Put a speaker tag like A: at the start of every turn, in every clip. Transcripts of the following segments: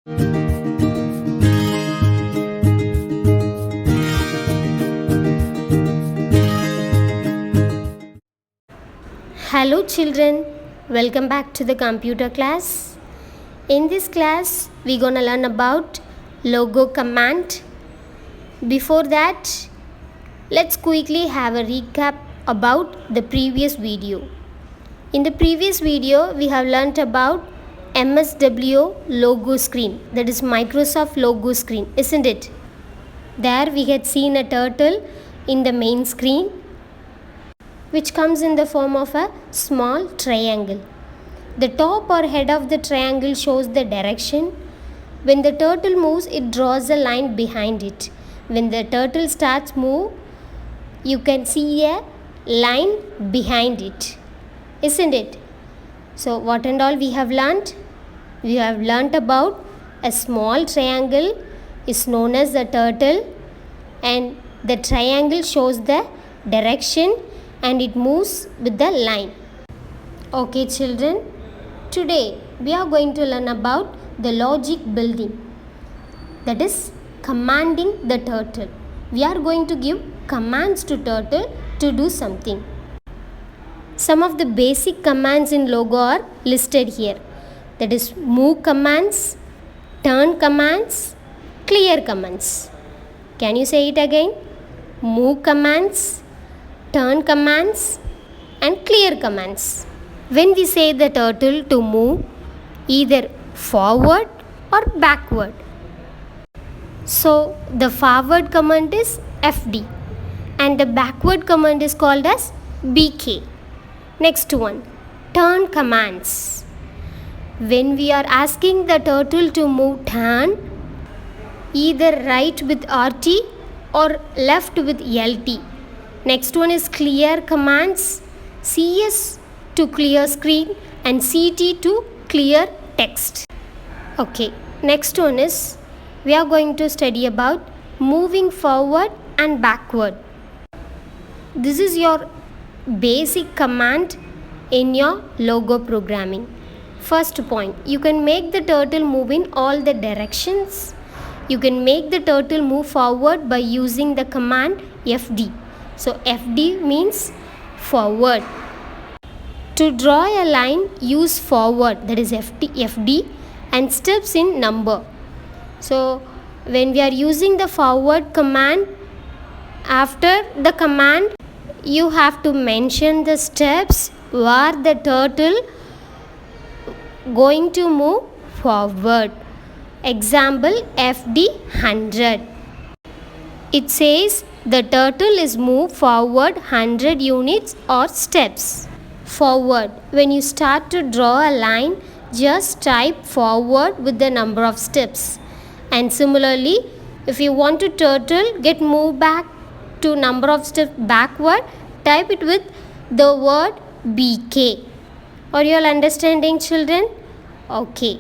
A: Hello children, welcome back to the computer class. In this class, we're gonna learn about logo command. Before that, let's quickly have a recap about the previous video. In the previous video, we have learnt about MSW logo screen, that is Microsoft logo screen, isn't it? There we had seen a turtle in the main screen, which comes in the form of a small triangle. The top or head of the triangle shows the direction. When the turtle moves, it draws a line behind it. When the turtle starts move, you can see a line behind it, isn't it? So what and all we have learnt? We have learnt about a small triangle is known as a turtle, and the triangle shows the direction and it moves with the line. Okay children, today we are going to learn about the logic building, that is commanding the turtle. We are going to give commands to turtle to do something. Some of the basic commands in logo are listed here, that is move commands, turn commands, clear commands. Can you say it again? Move commands, turn commands and clear commands. When we say the turtle to move either forward or backward, so the forward command is FD and the backward command is called as BK. Next one, turn commands. When we are asking the turtle to move turn, either right with RT or left with LT. Next one is clear commands, CS to clear screen and CT to clear text. Okay, next one is we are going to study about moving forward and backward. This is your basic command in your logo programming. First point, you can make the turtle move in all the directions. You can make the turtle move forward by using the command FD. So FD means forward. To draw a line, use forward, that is FD and steps in number. So when we are using the forward command, after the command you have to mention the steps where the turtle going to move forward. Example FD 100. It says the turtle is moved forward 100 units or steps. Forward. When you start to draw a line, just type forward with the number of steps. And similarly, if you want to turtle get moved back to number of steps backward, type it with the word BK. Are you all understanding children? Okay.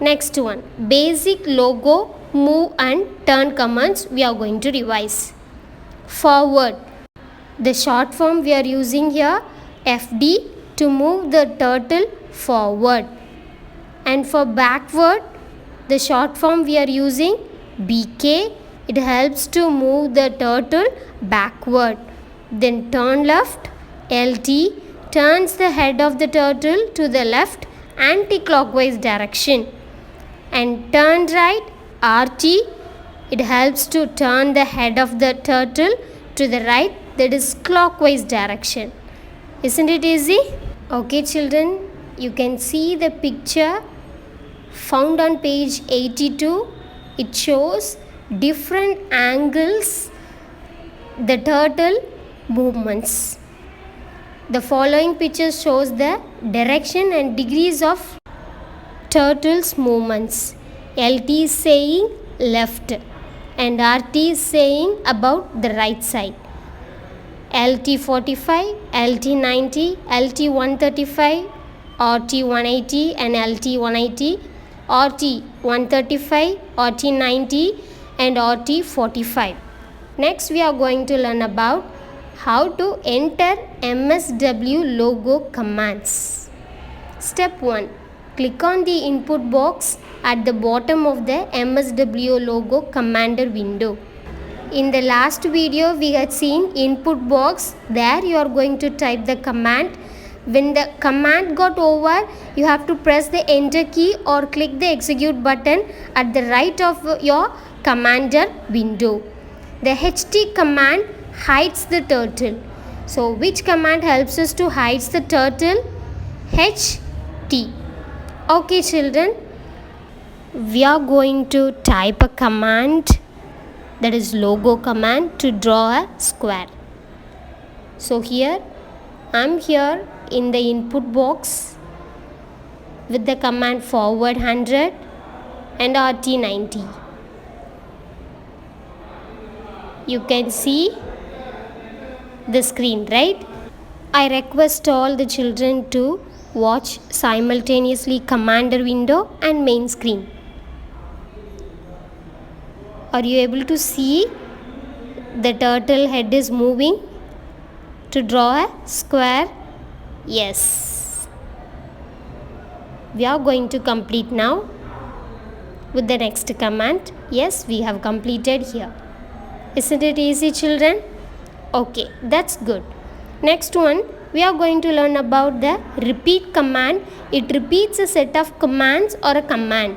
A: Next one, basic logo move and turn commands we are going to revise. Forward, the short form we are using here FD to move the turtle forward, and for backward the short form we are using BK. It helps to move the turtle backward. Then turn left, LT turns the head of the turtle to the left anti-clockwise direction, and turn right, RT, it helps to turn the head of the turtle to the right, that is clockwise direction. Isn't it easy? Okay children, you can see the picture found on page 82. It shows different angles, the turtle movements. The following picture shows the direction and degrees of turtle's movements. LT is saying left and RT is saying about the right side. LT 45, LT 90, LT 135, RT 180 and LT 180, RT 135, RT 90 and RT 45. Next we are going to learn about how to enter MSW logo commands. Step 1. Click on the input box at the bottom of the MSW logo commander window. In the last video we had seen input box. There you are going to type the command. When the command got over, you have to press the enter key or click the execute button at the right of your commander window. The HT command hides the turtle. So which command helps us to hide the turtle? HT. Okay children, we are going to type a command, that is logo command, to draw a square. So here I am here in the input box with the command forward 100 and RT 90. You can see the screen, right? I request all the children to watch simultaneously commander window and main screen. Are you able to see the turtle head is moving to draw a square? Yes. We are going to complete now with the next command. Yes, we have completed here. Isn't it easy, children? Okay, that's good. Next one, we are going to learn about the repeat command. It repeats a set of commands or a command.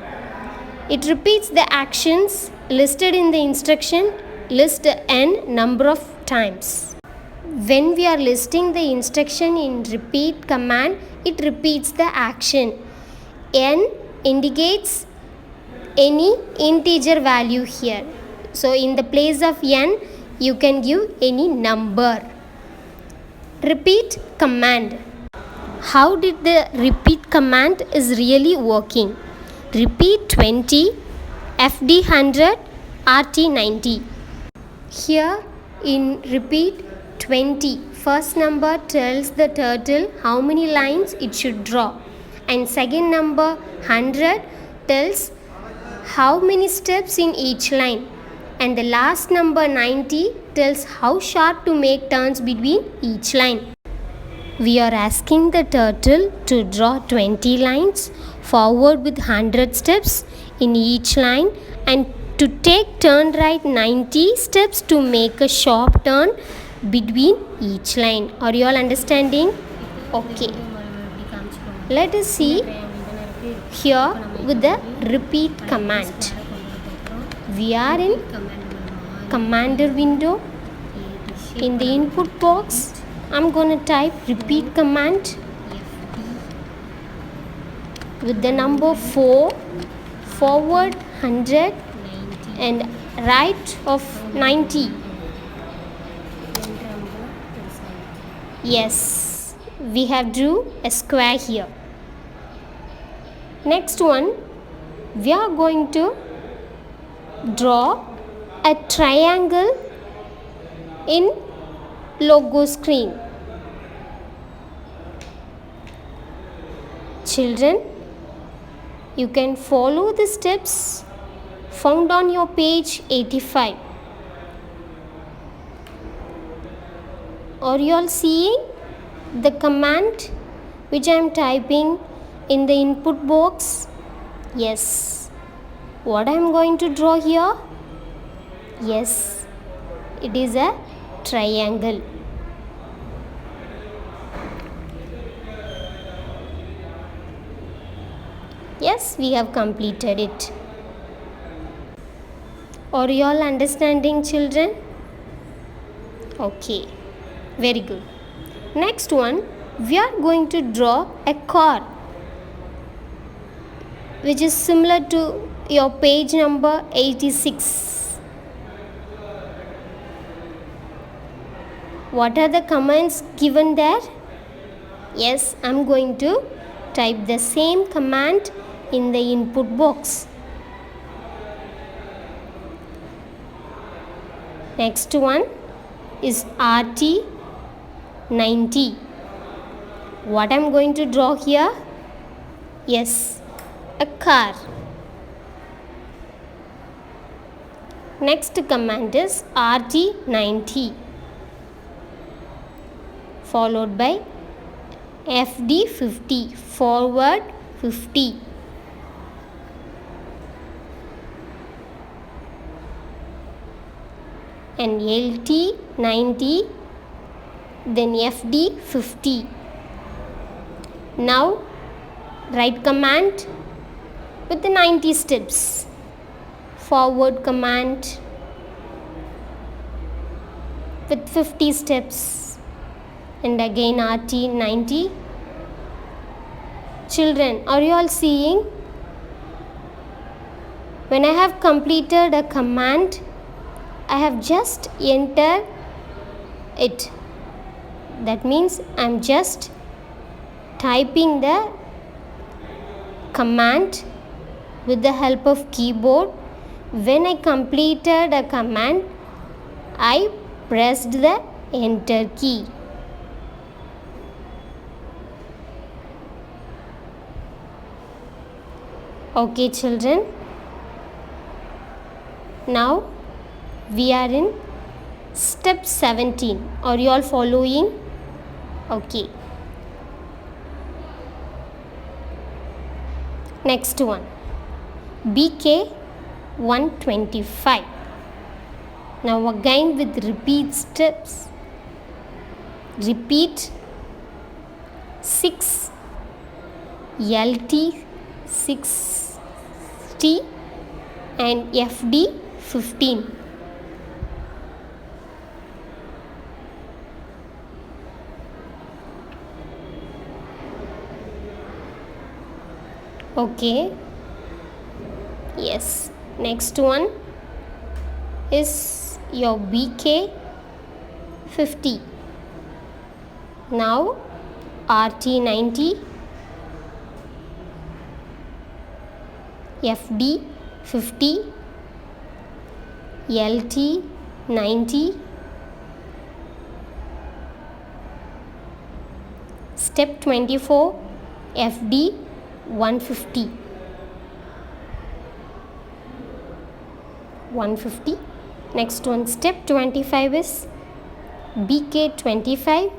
A: It repeats the actions listed in the instruction list n number of times. When we are listing the instruction in repeat command, it repeats the action. N indicates any integer value here. So in the place of n, you can give any number. Repeat command. How did the repeat command is really working? Repeat 20, FD 100, RT 90. Here in repeat 20, first number tells the turtle how many lines it should draw, and second number 100 tells how many steps in each line, and the last number 90 tells how sharp to make turns between each line. We are asking the turtle to draw 20 lines forward with 100 steps in each line, and to take turn right 90 steps to make a sharp turn between each line. Are you all understanding? Okay. Let us see here with the repeat command. We are in commander window. In the input box, I'm going to type repeat command with the number 4, forward 100 and right of 90. Yes, we have drew a square here. Next one, we are going to draw a triangle in logo screen. Children, you can follow the steps found on your page 85. Are you all seeing the command which I am typing in the input box? Yes. What I am going to draw here? Yes, it is a triangle. Yes, we have completed it. Are you all understanding, children? Okay, very good. Next one, we are going to draw a car which is similar to your page number 86. What are the commands given there? Yes, I am going to type the same command in the input box. Next one is RT 90. What I am going to draw here? Yes, a car. Next command is RT 90 followed by FD 50, forward 50. and LT 90, then FD 50. Now write command with the 90 steps. Forward command with 50 steps, and again RT 90. Children, are you all seeing? When I have completed a command, I have just entered it. That means I am just typing the command with the help of keyboard. When I completed a command, I pressed the enter key. Okay, children. Now we are in step 17. Are you all following? Okay. Next one, BK 125. Now again with repeat steps. Repeat 6, LT 60 and FD 15. Okay. Yes. Next one is your BK 50. Now RT 90, FD 50, LT 90. Step 24, FD 150. 150. Next one, step 25 is BK 25.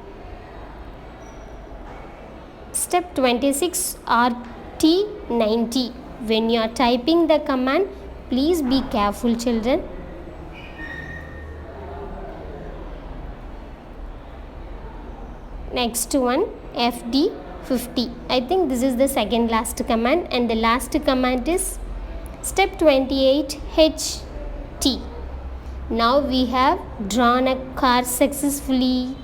A: Step 26, RT 90. When you are typing the command, please be careful, children. Next one, FD 50. I think this is the second last command, and the last command is step 28, HT. Now we have drawn a car successfully.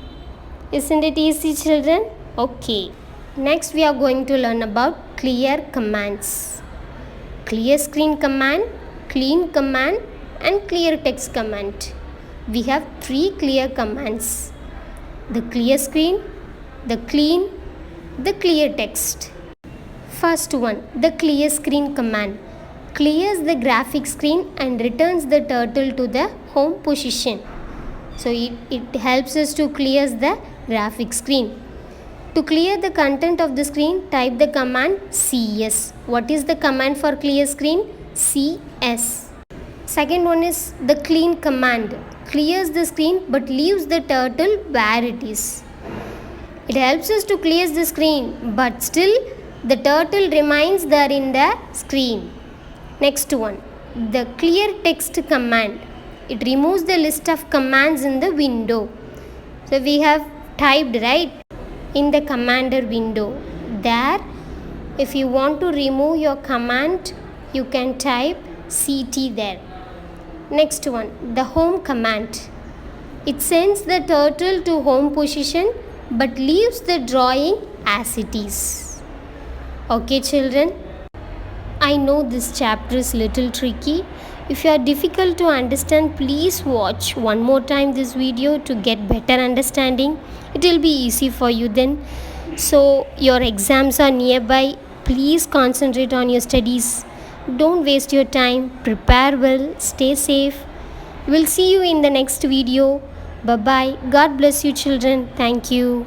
A: Isn't it easy, children? Okay. Next we are going to learn about clear commands. Clear screen command, clean command and clear text command. We have 3 clear commands: the clear screen, the clean, the clear text. First one, the clear screen command clears the graphic screen and returns the turtle to the home position. So it helps us to clear the graphic screen. To clear the content of the screen, type the command CS. What is the command for clear screen? CS. Second one is the clean command. Clears the screen but leaves the turtle where it is. It helps us to clear the screen, but still the turtle remains there in the screen. Next one, the clear text command. It removes the list of commands in the window. So we have typed, right, in the commander window. There, if you want to remove your command, you can type CT there. Next one, the home command. It sends the turtle to home position but leaves the drawing as it is. Okay, children. I know this chapter is little tricky. If you are difficult to understand, please watch one more time this video to get better understanding. It will be easy for you then. So your exams are nearby. Please concentrate on your studies. Don't waste your time. Prepare well. Stay safe. We'll see you in the next video. Bye-bye. God bless you, children. Thank you.